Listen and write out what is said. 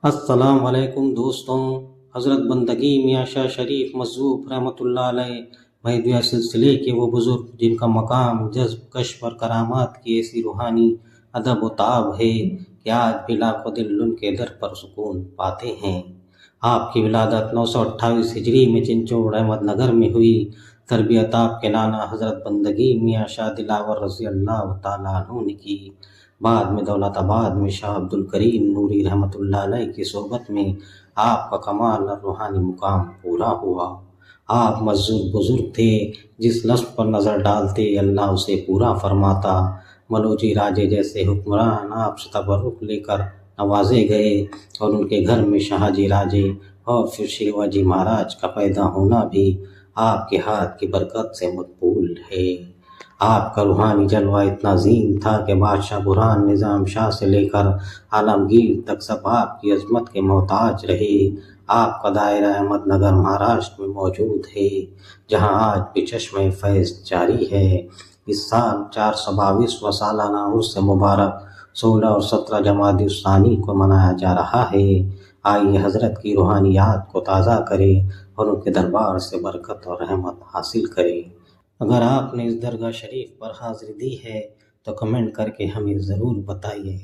السلام علیکم دوستوں، حضرت بندگی میاں شاہ شریف مظہوب رحمۃ اللہ علیہ مہدویہ سلسلے کے وہ بزرگ جن کا مقام جذب کشف اور کرامات کی ایسی روحانی ادب و تاب ہے کہ آج بھی لاکھوں دل ان کے در پر سکون پاتے ہیں۔ آپ کی ولادت 928 ہجری میں چنچوڑ احمد نگر میں ہوئی۔ تربیت آپ کے نانا حضرت بندگی میاں شاہ دلاور رضی اللہ تعالیٰ عنہ نے کی۔ بعد میں دولت آباد میں شاہ عبد الکریم نوری رحمۃ اللہ علیہ کی صحبت میں آپ کا کمال اور روحانی مقام پورا ہوا۔ آپ مذہب بزرگ تھے، جس لفظ پر نظر ڈالتے اللہ اسے پورا فرماتا۔ ملوچی راجے جیسے حکمران آپ سے تبرک لے کر نوازے گئے، اور ان کے گھر میں شاہجی راجے اور پھر شیواجی مہاراج کا پیدا ہونا بھی آپ کے ہاتھ کی برکت سے مقبول ہے۔ آپ کا روحانی جلوہ اتنا عظیم تھا کہ بادشاہ برہان نظام شاہ سے لے کر عالمگیر تک سب آپ کی عظمت کے محتاج رہے۔ آپ کا دائرہ احمد نگر مہاراشٹر میں موجود ہے، جہاں آج بھی چشمہ فیض جاری ہے۔ اس سال 422واں سالانہ عرس مبارک 16 اور 17 جمادی الثانی کو منایا جا رہا ہے۔ آئیے حضرت کی روحانیات کو تازہ کریں اور ان کے دربار سے برکت اور رحمت حاصل کریں۔ اگر آپ نے اس درگاہ شریف پر حاضری دی ہے تو کمنٹ کر کے ہمیں ضرور بتائیے۔